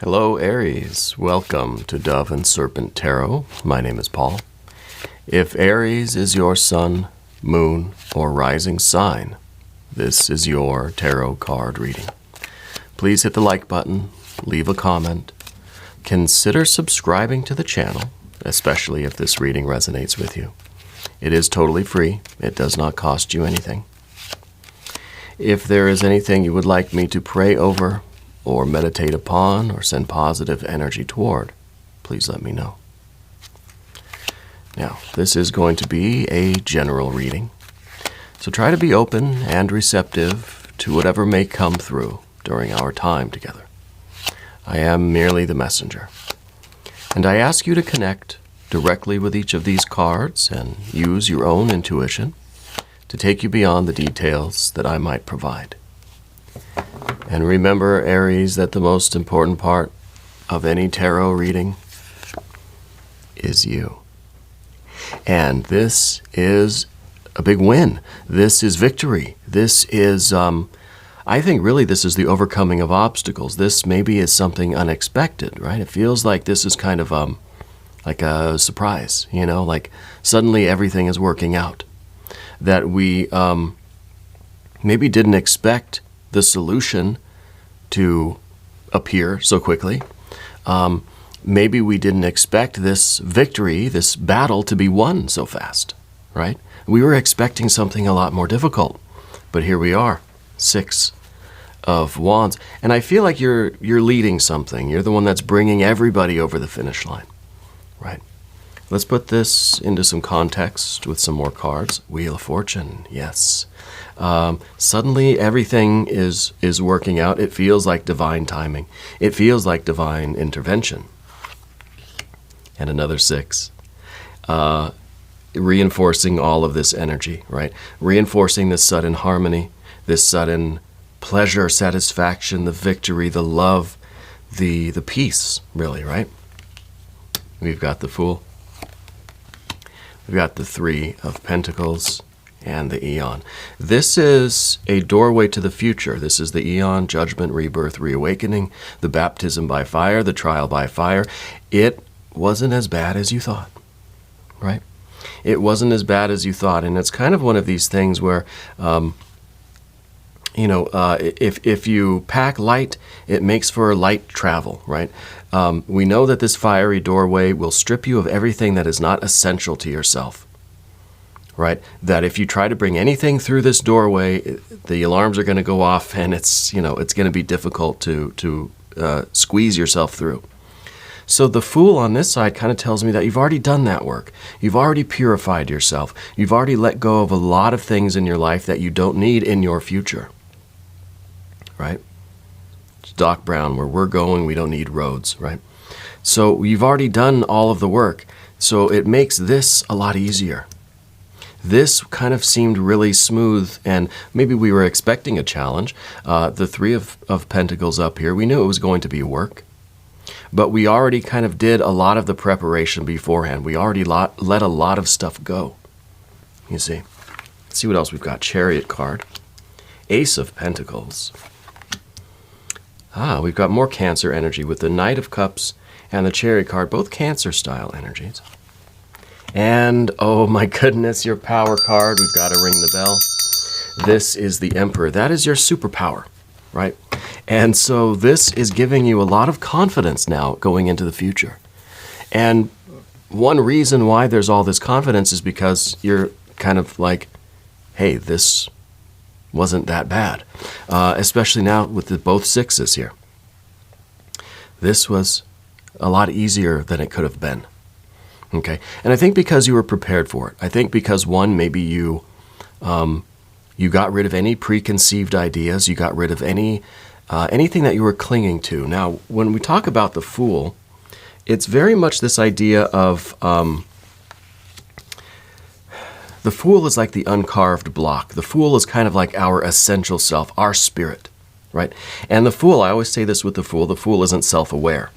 Hello, Aries. Welcome to Dove and Serpent Tarot. My name is Paul. If Aries is your sun, moon, or rising sign, this is your tarot card reading. Please hit the like button, leave a comment, consider subscribing to the channel, especially if this reading resonates with you. It is totally free. It does not cost you anything. If there is anything you would like me to pray over, or meditate upon, or send positive energy toward, please let me know. Now, this is going to be a general reading, so try to be open and receptive to whatever may come through during our time together. I am merely the messenger, and I ask you to connect directly with each of these cards and use your own intuition to take you beyond the details that I might provide. And remember, Aries, that the most important part of any tarot reading is you. And this is a big win. This is victory. This is, I think really this is the overcoming of obstacles. This maybe is something unexpected, right? It feels like this is kind of like a surprise, like suddenly everything is working out. That we maybe didn't expect the solution to appear so quickly. Maybe we didn't expect this victory, this battle, to be won so fast, right? We were expecting something a lot more difficult, but here we are, 6 of Wands. And I feel like you're leading something. You're the one that's bringing everybody over the finish line, right? Let's put this into some context with some more cards. Wheel of Fortune, yes. Suddenly everything is working out. It feels like divine timing. It feels like divine intervention. And another 6. Reinforcing all of this energy, right? Reinforcing this sudden harmony, this sudden pleasure, satisfaction, the victory, the love, the peace, really, right? We've got the Fool. We've got the 3 of Pentacles and the Eon. This is a doorway to the future. This is the Eon, judgment, rebirth, reawakening, the baptism by fire, the trial by fire. It wasn't as bad as you thought, right? It wasn't as bad as you thought. And it's kind of one of these things where, if you pack light, it makes for light travel, right? We know that this fiery doorway will strip you of everything that is not essential to yourself, right? That if you try to bring anything through this doorway, the alarms are going to go off, and it's going to be difficult to squeeze yourself through. So the Fool on this side kind of tells me that you've already done that work. You've already purified yourself. You've already let go of a lot of things in your life that you don't need in your future, right? Doc Brown, where we're going, we don't need roads, right? So you've already done all of the work. So it makes this a lot easier. This kind of seemed really smooth, and maybe we were expecting a challenge. The 3 of Pentacles up here, we knew it was going to be work. But we already kind of did a lot of the preparation beforehand. We already let a lot of stuff go. You see. Let's see what else we've got. Chariot card. Ace of Pentacles. We've got more Cancer energy with the Knight of Cups and the Chariot card, both Cancer-style energies. And, oh my goodness, your Power card. We've got to ring the bell. This is the Emperor. That is your superpower, right? And so this is giving you a lot of confidence now going into the future. And one reason why there's all this confidence is because you're kind of like, hey, this wasn't that bad, especially now with both 6s here. This was a lot easier than it could have been, okay? And I think because you were prepared for it. I think because, one, maybe you got rid of any preconceived ideas. You got rid of anything that you were clinging to. Now, when we talk about the Fool, it's very much this idea of the Fool is like the uncarved block. The Fool is kind of like our essential self, our spirit, right? And the Fool, I always say this with the Fool isn't self-aware.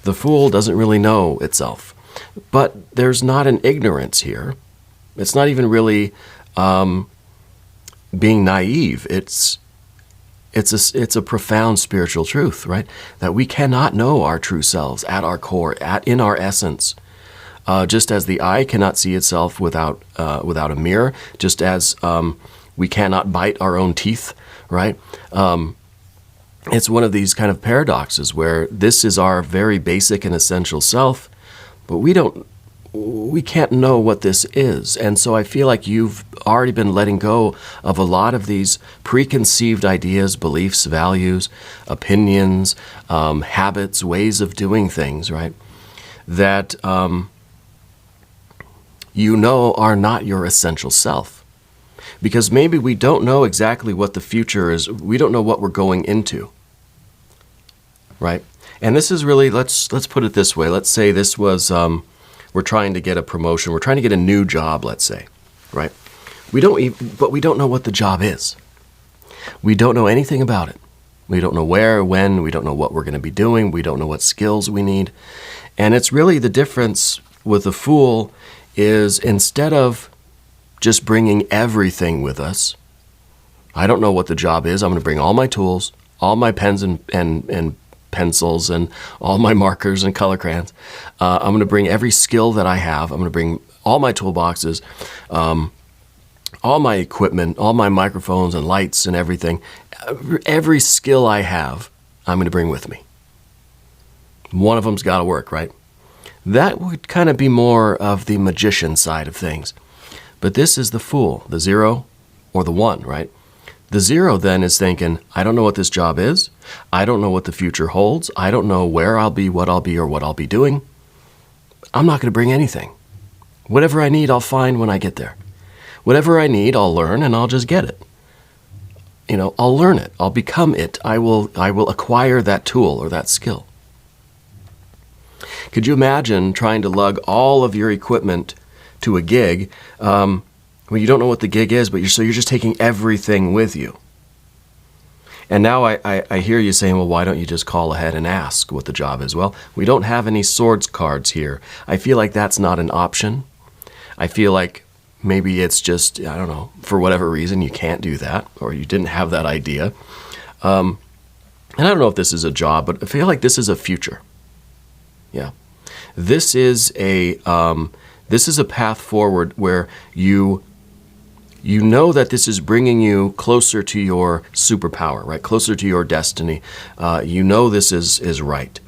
The Fool doesn't really know itself. But there's not an ignorance here. It's not even really being naive. It's It's a profound spiritual truth, right? That we cannot know our true selves at our core, in our essence. Just as the eye cannot see itself without a mirror, just as we cannot bite our own teeth, right? It's one of these kind of paradoxes where this is our very basic and essential self, but we can't know what this is. And so I feel like you've already been letting go of a lot of these preconceived ideas, beliefs, values, opinions, habits, ways of doing things, right? That you know are not your essential self. Because maybe we don't know exactly what the future is. We don't know what we're going into, right? And this is really, let's put it this way. Let's say this was, we're trying to get a promotion. We're trying to get a new job, let's say, right? But we don't know what the job is. We don't know anything about it. We don't know where, when. We don't know what we're going to be doing. We don't know what skills we need. And it's really the difference with the Fool is instead of just bringing everything with us, I don't know what the job is. I'm going to bring all my tools, all my pens and pencils and all my markers and color crayons. I'm going to bring every skill that I have. I'm going to bring all my toolboxes, all my equipment, all my microphones and lights and everything. Every skill I have, I'm going to bring with me. One of them's got to work, right? That would kind of be more of the magician side of things. But this is the Fool, the 0 or the 1, right? The 0 then is thinking, I don't know what this job is. I don't know what the future holds. I don't know where I'll be, or what I'll be doing. I'm not going to bring anything. Whatever I need, I'll find when I get there. Whatever I need, I'll learn and I'll just get it. I'll learn it. I'll become it. I will acquire that tool or that skill. Could you imagine trying to lug all of your equipment to a gig when you don't know what the gig is, but you're just taking everything with you? And now I hear you saying, well, why don't you just call ahead and ask what the job is? Well, we don't have any swords cards here. I feel like that's not an option. I feel like maybe it's just, I don't know, for whatever reason you can't do that, or you didn't have that idea. And I don't know if this is a job, but I feel like this is a future. Yeah. This is a path forward where you know that this is bringing you closer to your superpower, right? Closer to your destiny. You know this is right.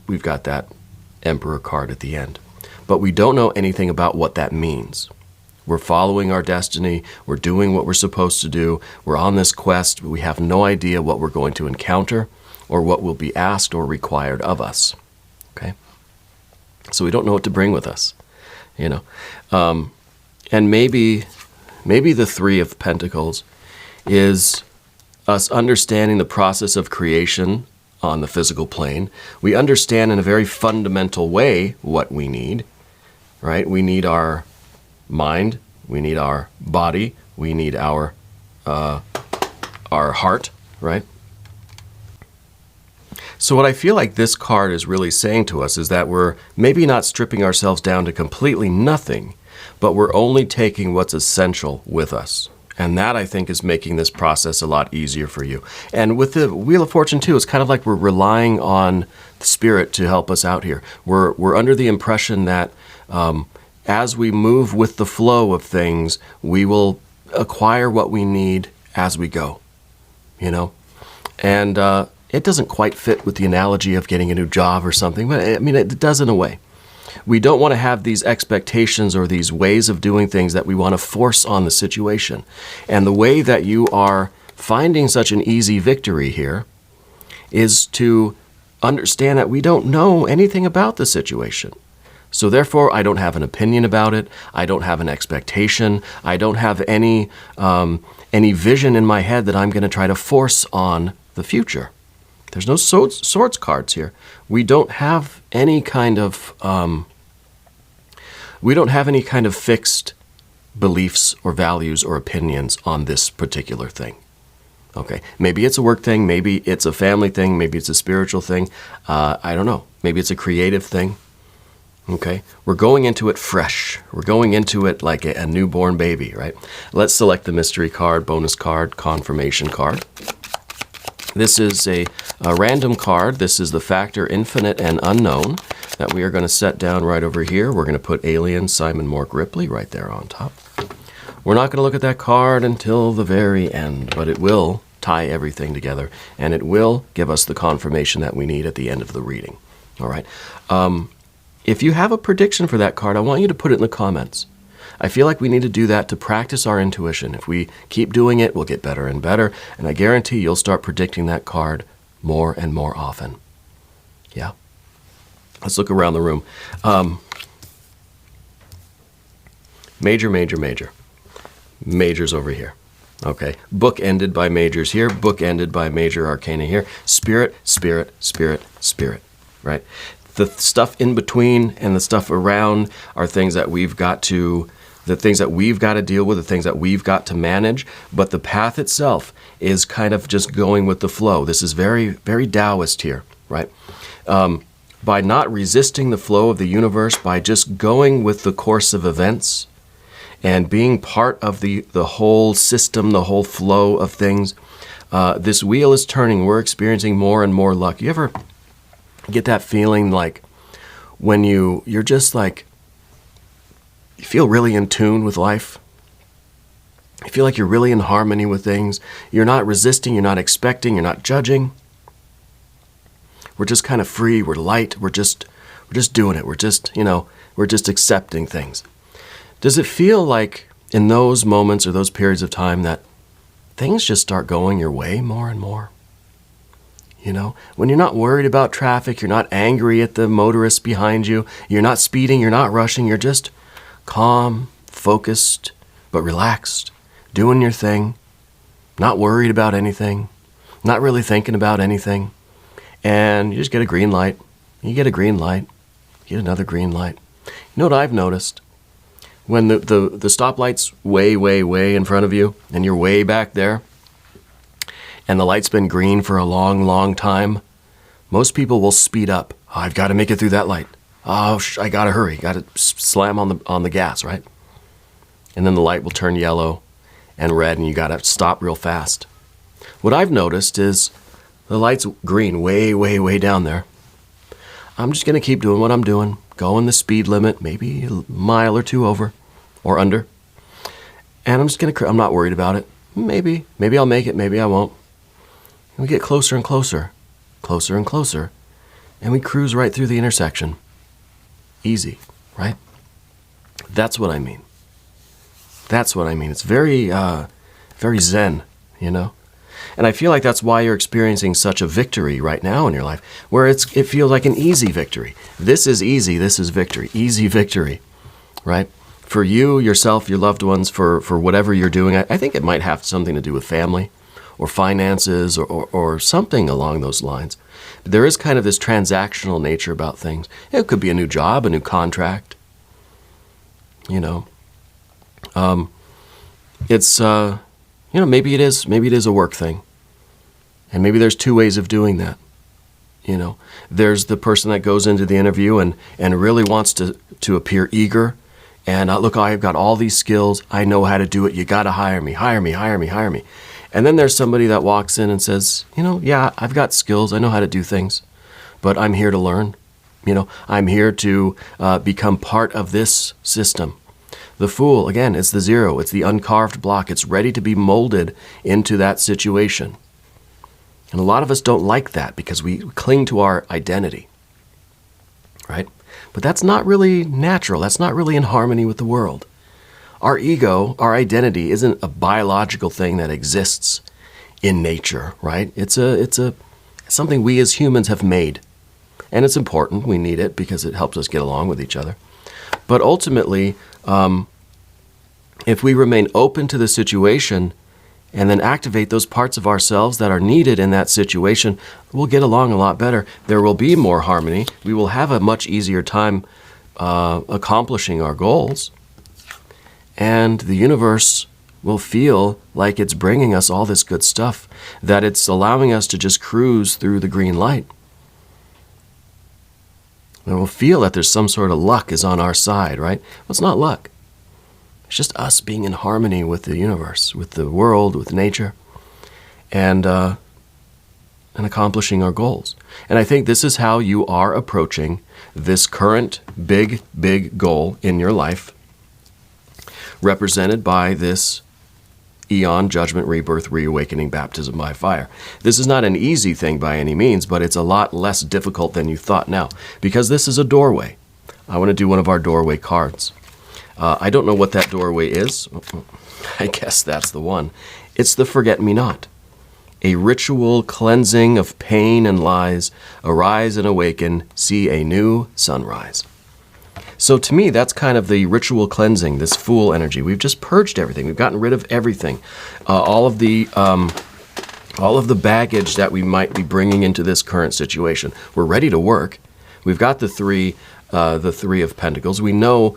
We've got that Emperor card at the end. But we don't know anything about what that means. We're following our destiny. We're doing what we're supposed to do. We're on this quest. But we have no idea what we're going to encounter or what will be asked or required of us. Okay? So we don't know what to bring with us, And maybe the 3 of Pentacles is us understanding the process of creation on the physical plane. We understand in a very fundamental way what we need, right? We need our mind, we need our body, we need our heart, right? So what I feel like this card is really saying to us is that we're maybe not stripping ourselves down to completely nothing, but we're only taking what's essential with us. And that, I think, is making this process a lot easier for you. And with the Wheel of Fortune, too, it's kind of like we're relying on the Spirit to help us out here. We're under the impression that as we move with the flow of things, we will acquire what we need as we go, And it doesn't quite fit with the analogy of getting a new job or something, but it does in a way. We don't want to have these expectations or these ways of doing things that we want to force on the situation. And the way that you are finding such an easy victory here is to understand that we don't know anything about the situation. So therefore, I don't have an opinion about it. I don't have an expectation. I don't have any vision in my head that I'm going to try to force on the future. There's no swords cards here. We don't have any kind of fixed beliefs or values or opinions on this particular thing. Okay, maybe it's a work thing, maybe it's a family thing, maybe it's a spiritual thing. I don't know. Maybe it's a creative thing. Okay, we're going into it fresh. We're going into it like a newborn baby, right? Let's select the mystery card, bonus card, confirmation card. This is a random card. This is the factor infinite and unknown that we are going to set down right over here. We're going to put Alien Simon Mork Ripley right there on top. We're not going to look at that card until the very end, but it will tie everything together, and it will give us the confirmation that we need at the end of the reading. All right. If you have a prediction for that card, I want you to put it in the comments. I feel like we need to do that to practice our intuition. If we keep doing it, we'll get better and better, and I guarantee you'll start predicting that card more and more often. Yeah? Let's look around the room. Major, major, major. Majors over here. Okay. Book ended by majors here. Book ended by major arcana here. Spirit, spirit, spirit, spirit. Right? The stuff in between and the stuff around are things that we've got to, the things that we've got to deal with, the things that we've got to manage. But the path itself is kind of just going with the flow. This is very, very Taoist here, right? By not resisting the flow of the universe, by just going with the course of events and being part of the whole system, the whole flow of things, this wheel is turning. We're experiencing more and more luck. You ever get that feeling like when you're just like, you feel really in tune with life? You feel like you're really in harmony with things. You're not resisting, you're not expecting, you're not judging. We're just kind of free, we're light, we're just doing it. We're just, we're just accepting things. Does it feel like in those moments or those periods of time that things just start going your way more and more? When you're not worried about traffic, you're not angry at the motorists behind you, you're not speeding, you're not rushing, you're just calm, focused, but relaxed, doing your thing, not worried about anything, not really thinking about anything, and you just get a green light. You get a green light, you get another green light. You know what I've noticed? When the stoplight's way, way, way in front of you, and you're way back there, and the light's been green for a long, long time, most people will speed up. Oh, I've got to make it through that light. Oh, I got to hurry. Got to slam on the gas, right? And then the light will turn yellow and red, and you got to stop real fast. What I've noticed is the light's green way, way, way down there. I'm just going to keep doing what I'm doing, going the speed limit, maybe a mile or two over or under. And I'm not worried about it. Maybe I'll make it, maybe I won't. And we get closer and closer, closer and closer, and we cruise right through the intersection. Easy, right? That's what I mean. That's what I mean. It's very, very zen, And I feel like that's why you're experiencing such a victory right now in your life, where it feels like an easy victory. This is easy. This is victory. Easy victory, right? For you, yourself, your loved ones, for whatever you're doing. I think it might have something to do with family or finances or something along those lines. But there is kind of this transactional nature about things. It could be a new job, a new contract. It's, maybe it is a work thing. And maybe there's two ways of doing that. There's the person that goes into the interview and really wants to appear eager. And look, I've got all these skills. I know how to do it. You got to hire me, hire me, hire me, hire me. And then there's somebody that walks in and says, yeah, I've got skills. I know how to do things, but I'm here to learn. I'm here to become part of this system. The Fool, again, it's the zero. It's the uncarved block. It's ready to be molded into that situation. And a lot of us don't like that because we cling to our identity, right? But that's not really natural. That's not really in harmony with the world. Our ego, our identity, isn't a biological thing that exists in nature, right? It's something we as humans have made. And it's important. We need it because it helps us get along with each other. But ultimately, if we remain open to the situation and then activate those parts of ourselves that are needed in that situation, we'll get along a lot better. There will be more harmony. We will have a much easier time accomplishing our goals. And the universe will feel like it's bringing us all this good stuff, that it's allowing us to just cruise through the green light. And we'll feel that there's some sort of luck is on our side, right? Well, it's not luck. It's just us being in harmony with the universe, with the world, with nature. And and accomplishing our goals. And I think this is how you are approaching this current big, big goal in your life, represented by this eon, judgment, rebirth, reawakening, baptism by fire. This is not an easy thing by any means, but it's a lot less difficult than you thought now, because this is a doorway. I want to do one of our doorway cards. I don't know what that doorway is. I guess that's the one. It's the Forget-Me-Not. A ritual cleansing of pain and lies. Arise and awaken, see a new sunrise. So to me, that's kind of the ritual cleansing, this Fool energy. We've just purged everything. We've gotten rid of everything. All of the baggage that we might be bringing into this current situation. We're ready to work. We've got the three of Pentacles. We know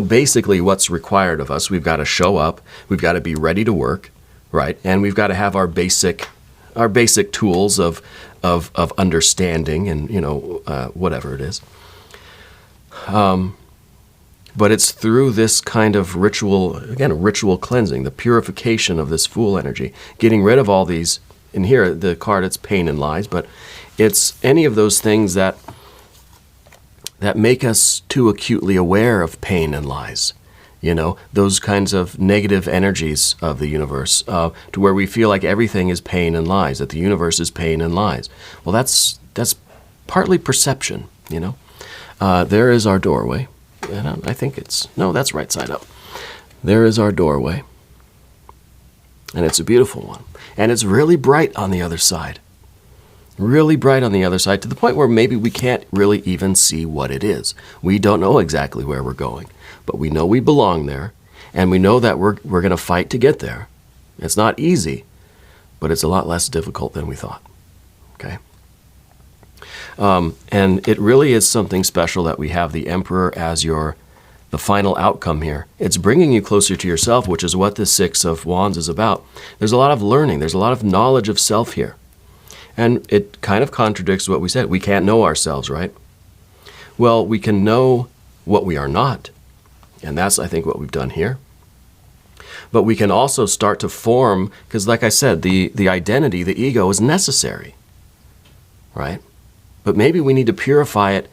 basically what's required of us. We've got to show up. We've got to be ready to work, right? And we've got to have our basic tools of understanding and whatever it is. But it's through this kind of ritual, again, ritual cleansing, the purification of this Fool energy, getting rid of all these. And here, the card, it's pain and lies, but it's any of those things that make us too acutely aware of pain and lies. Those kinds of negative energies of the universe, to where we feel like everything is pain and lies, that the universe is pain and lies. Well, that's partly perception, There is our doorway. And I think that's right side up. There is our doorway. And it's a beautiful one. And it's really bright on the other side. Really bright on the other side, to the point where maybe we can't really even see what it is. We don't know exactly where we're going. But we know we belong there. And we know that we're going to fight to get there. It's not easy, but it's a lot less difficult than we thought. Okay? And it really is something special that we have the Emperor as the final outcome here. It's bringing you closer to yourself, which is what the Six of Wands is about. There's a lot of learning. There's a lot of knowledge of self here. And it kind of contradicts what we said. We can't know ourselves, right? Well, we can know what we are not. And that's, I think, what we've done here. But we can also start to form, because like I said, the identity, the ego is necessary, right? But maybe we need to purify it,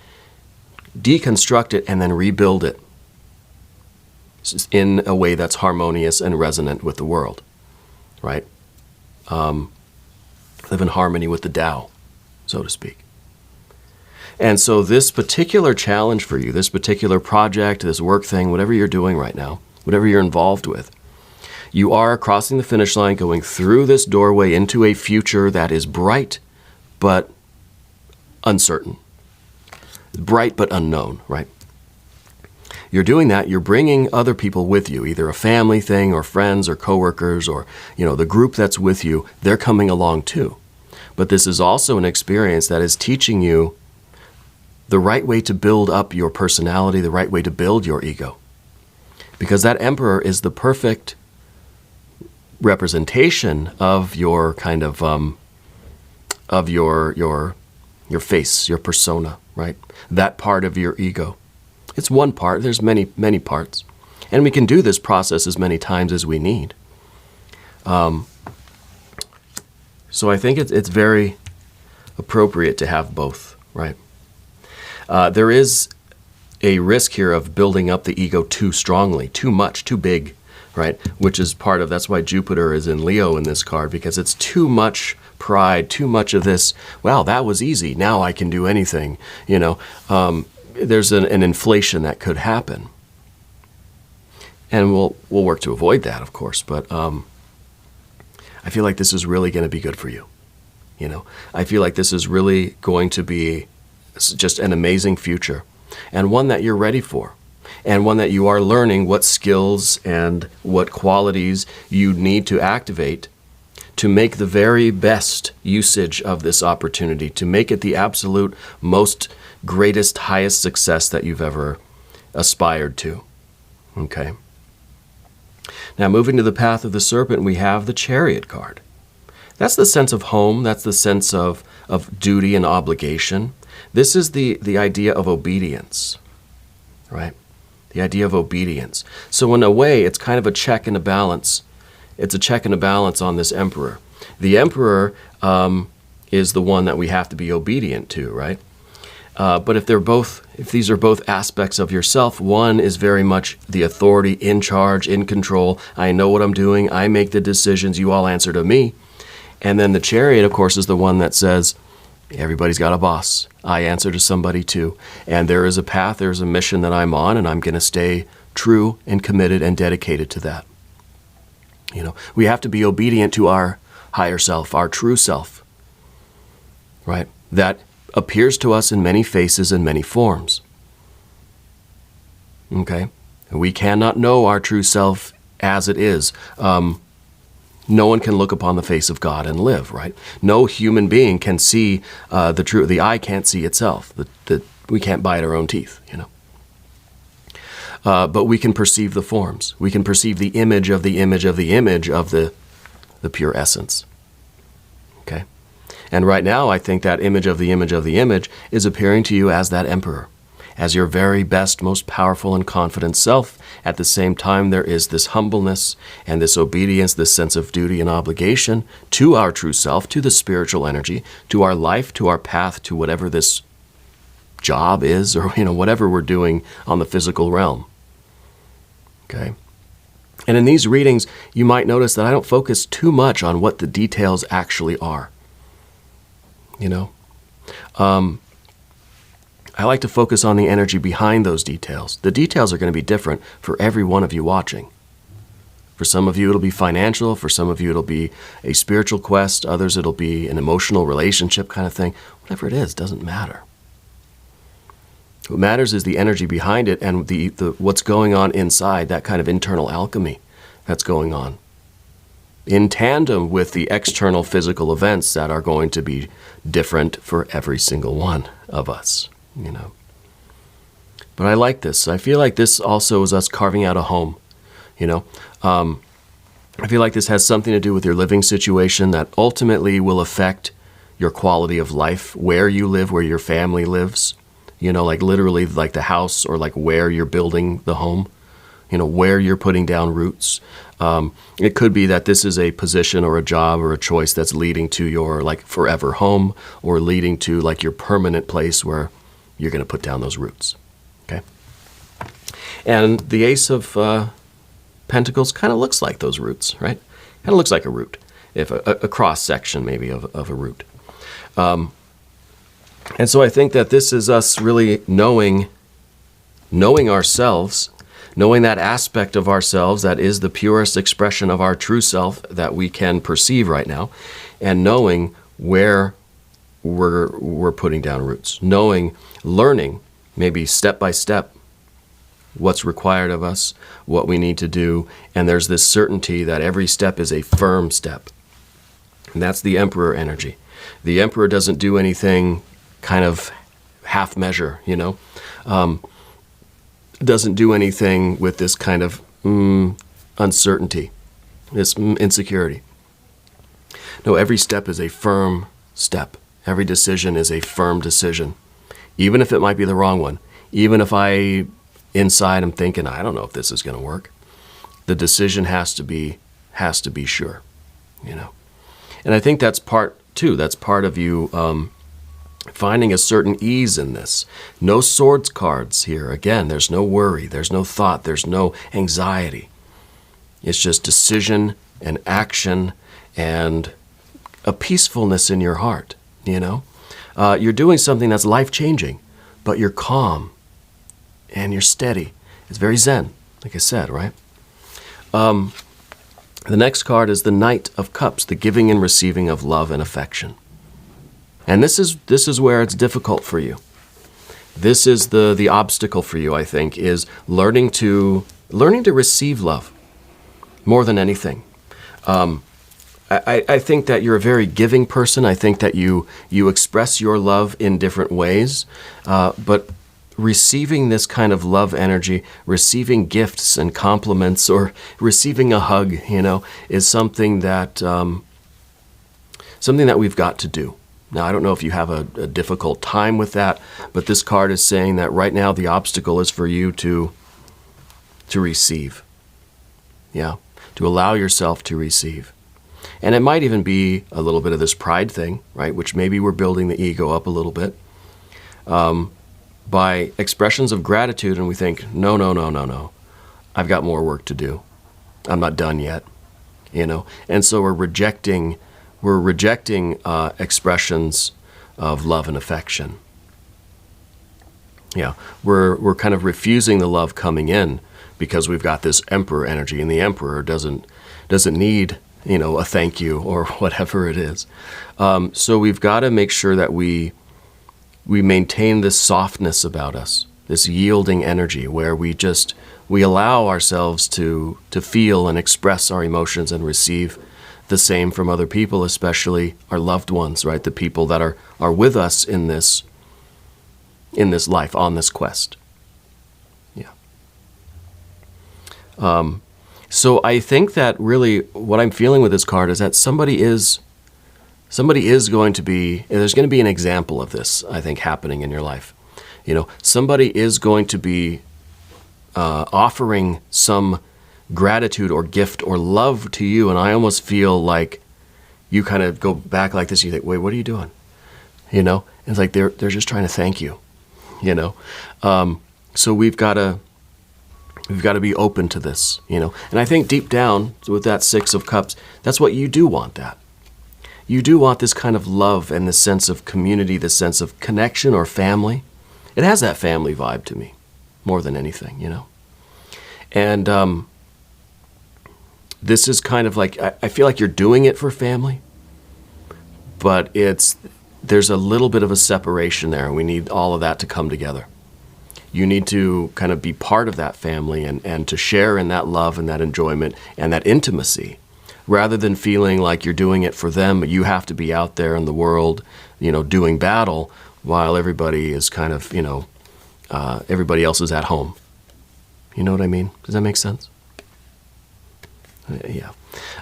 deconstruct it, and then rebuild it in a way that's harmonious and resonant with the world, right? Live in harmony with the Tao, so to speak. And so this particular challenge for you, this particular project, this work thing, whatever you're doing right now, whatever you're involved with, you are crossing the finish line, going through this doorway into a future that is bright, but uncertain. Bright but unknown, right? You're doing that, you're bringing other people with you, either a family thing or friends or coworkers or, the group that's with you, they're coming along too. But this is also an experience that is teaching you the right way to build up your personality, the right way to build your ego. Because that Emperor is the perfect representation of your kind of your face, your persona, right? That part of your ego. It's one part. There's many, many parts. And we can do this process as many times as we need. So I think it's very appropriate to have both, right? There is a risk here of building up the ego too strongly, too much, too big, right? Which is part of, that's why Jupiter is in Leo in this card, because it's too much pride, too much of this, wow, that was easy, now I can do anything, there's an inflation that could happen. And we'll work to avoid that, of course, but I feel like this is really going to be good for you. I feel like this is really going to be just an amazing future, and one that you're ready for, and one that you are learning what skills and what qualities you need to activate to make the very best usage of this opportunity, to make it the absolute most greatest, highest success that you've ever aspired to. Okay. Now, moving to the path of the Serpent, we have the Chariot card. That's the sense of home. That's the sense of duty and obligation. This is the idea of obedience, right? The idea of obedience. So in a way, it's kind of a check and a balance. It's a check and a balance on this Emperor. The Emperor is the one that we have to be obedient to, right? But if these are both aspects of yourself, one is very much the authority, in charge, in control. I know what I'm doing. I make the decisions. You all answer to me. And then the Chariot, of course, is the one that says, everybody's got a boss. I answer to somebody too. And there is a path, there's a mission that I'm on, and I'm going to stay true and committed and dedicated to that. You know, we have to be obedient to our higher self, our true self, right? That appears to us in many faces and many forms. Okay? We cannot know our true self as it is. No one can look upon the face of God and live, right? No human being can see the truth. The eye can't see itself. We can't bite our own teeth, you know. But we can perceive the forms. We can perceive the image of the image of the image of the pure essence. Okay? And right now, I think that image of the image of the image is appearing to you as that emperor, as your very best, most powerful and confident self. At the same time, there is this humbleness and this obedience, this sense of duty and obligation to our true self, to the spiritual energy, to our life, to our path, to whatever this job is, or whatever we're doing on the physical realm. Okay? And in these readings, you might notice that I don't focus too much on what the details actually are. I like to focus on the energy behind those details. The details are going to be different for every one of you watching. For some of you, it'll be financial. For some of you, it'll be a spiritual quest. Others, it'll be an emotional relationship kind of thing. Whatever it is, doesn't matter. What matters is the energy behind it and the what's going on inside, that kind of internal alchemy that's going on, in tandem with the external physical events that are going to be different for every single one of us, But I like this. I feel like this also is us carving out a home, I feel like this has something to do with your living situation that ultimately will affect your quality of life, where you live, where your family lives, like literally like the house, or like where you're building the home, where you're putting down roots. It could be that this is a position or a job or a choice that's leading to your like forever home, or leading to like your permanent place where you're going to put down those roots. Okay. And the Ace of Pentacles kind of looks like those roots, right? Kind of looks like a root, if a cross section maybe of a root. And so I think that this is us really knowing ourselves, knowing that aspect of ourselves that is the purest expression of our true self that we can perceive right now, and knowing where we're putting down roots, learning maybe step by step what's required of us, what we need to do, and there's this certainty that every step is a firm step. And that's the Emperor energy. The Emperor doesn't do anything kind of half measure, doesn't do anything with this kind of uncertainty, this insecurity. No, every step is a firm step. Every decision is a firm decision, even if it might be the wrong one. Even if inside I'm thinking, I don't know if this is going to work. The decision has to be sure, And I think that's part two. That's part of you finding a certain ease in this. No swords cards here. Again, there's no worry. There's no thought. There's no anxiety. It's just decision and action and a peacefulness in your heart, You're doing something that's life-changing, but you're calm and you're steady. It's very zen, like I said, right? The next card is the Knight of Cups, the giving and receiving of love and affection. And this is where it's difficult for you. This is the obstacle for you, I think, is learning to receive love more than anything. I think that you're a very giving person. I think that you express your love in different ways, but receiving this kind of love energy, receiving gifts and compliments, or receiving a hug, is something that we've got to do. Now, I don't know if you have a difficult time with that, but this card is saying that right now the obstacle is for you to receive. Yeah, to allow yourself to receive. And it might even be a little bit of this pride thing, right? Which maybe we're building the ego up a little bit by expressions of gratitude, and we think, no, no, no, no, no. I've got more work to do. I'm not done yet, you know? And so we're rejecting expressions of love and affection. Yeah, we're kind of refusing the love coming in because we've got this emperor energy, and the emperor doesn't need, you know, a thank you or whatever it is. So we've got to make sure that we maintain this softness about us, this yielding energy where we allow ourselves to feel and express our emotions and receive the same from other people, especially our loved ones, right? The people that are with us in this life, on this quest. Yeah. So I think that really what I'm feeling with this card is that there's going to be an example of this, I think, happening in your life. You know, somebody is going to be offering some gratitude or gift or love to you, and I almost feel like you kind of go back like this, and you think, wait, what are you doing? You know, and it's like they're just trying to thank you, you know. So we've got to be open to this, you know. And I think deep down with that Six of Cups, that's what you do want. That you do want this kind of love and this sense of community, this sense of connection or family. It has that family vibe to me more than anything, you know. And this is kind of like, I feel like you're doing it for family, but there's a little bit of a separation there, and we need all of that to come together. You need to kind of be part of that family and to share in that love and that enjoyment and that intimacy, rather than feeling like you're doing it for them. You have to be out there in the world, you know, doing battle while everybody is kind of, you know, everybody else is at home. You know what I mean? Does that make sense? Yeah.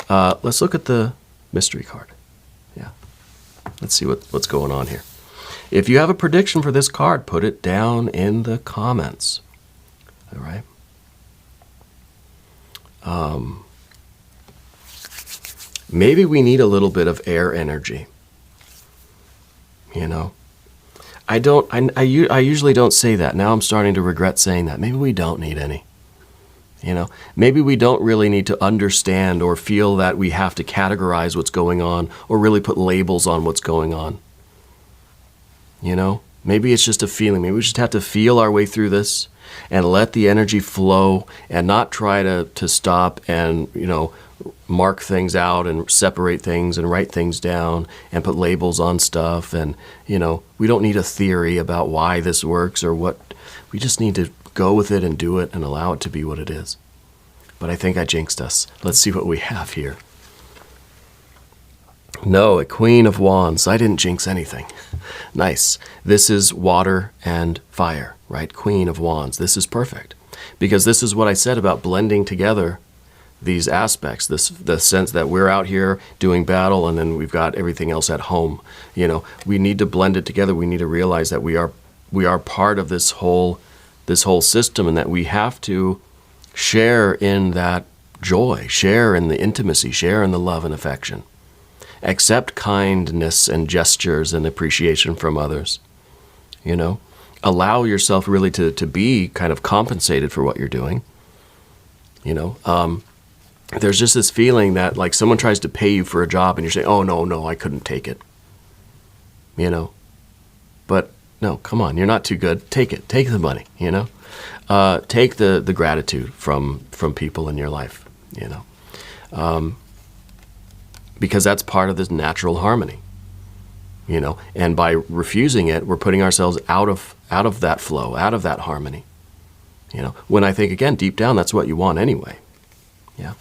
Let's look at the mystery card. Yeah. Let's see what's going on here. If you have a prediction for this card, put it down in the comments. All right. Maybe we need a little bit of air energy. You know, I usually don't say that. Now I'm starting to regret saying that. Maybe we don't need any. You know, maybe we don't really need to understand or feel that we have to categorize what's going on or really put labels on what's going on. You know, maybe it's just a feeling. Maybe we just have to feel our way through this and let the energy flow and not try to stop and, you know, mark things out and separate things and write things down and put labels on stuff. And, you know, we don't need a theory about why this works or what. We just need to go with it and do it and allow it to be what it is. But I think I jinxed us. Let's see what we have here. No, a Queen of Wands. I didn't jinx anything. Nice. This is water and fire, right? Queen of Wands. This is perfect. Because this is what I said about blending together these aspects, the sense that we're out here doing battle and then we've got everything else at home. You know, we need to blend it together. We need to realize that we are part of this whole system, and that we have to share in that joy, share in the intimacy, share in the love and affection. Accept kindness and gestures and appreciation from others. You know, allow yourself really to be kind of compensated for what you're doing. You know, there's just this feeling that like someone tries to pay you for a job and you're saying, oh, no, I couldn't take it. You know, but no, come on, you're not too good. Take it. Take the money, you know. Take the gratitude from people in your life, you know. Because that's part of this natural harmony, you know. And by refusing it, we're putting ourselves out of that flow, out of that harmony, you know. When I think, again, deep down, that's what you want anyway, yeah.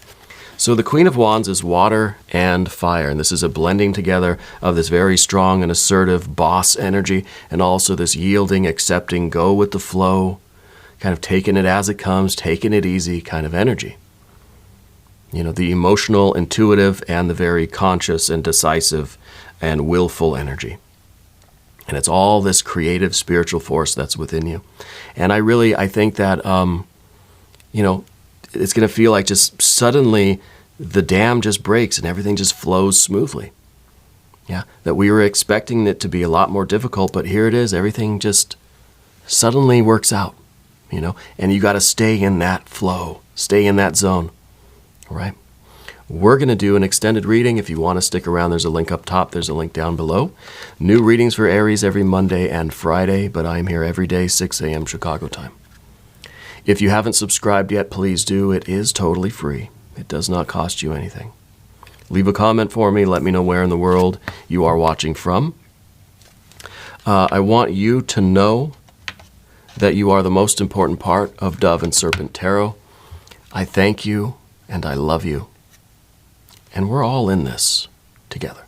So the Queen of Wands is water and fire, and this is a blending together of this very strong and assertive boss energy, and also this yielding, accepting, go with the flow, kind of taking it as it comes, taking it easy kind of energy. You know, the emotional, intuitive, and the very conscious and decisive and willful energy. And it's all this creative spiritual force that's within you. And I think that, you know, it's going to feel like just suddenly the dam just breaks and everything just flows smoothly. Yeah, that we were expecting it to be a lot more difficult, but here it is. Everything just suddenly works out, and you got to stay in that flow, stay in that zone, all right? We're going to do an extended reading. If you want to stick around, there's a link up top. There's a link down below. New readings for Aries every Monday and Friday, but I'm here every day, 6 a.m. Chicago time. If you haven't subscribed yet, please do. It is totally free. It does not cost you anything. Leave a comment for me. Let me know where in the world you are watching from. I want you to know that you are the most important part of Dove and Serpent Tarot. I thank you and I love you. And we're all in this together.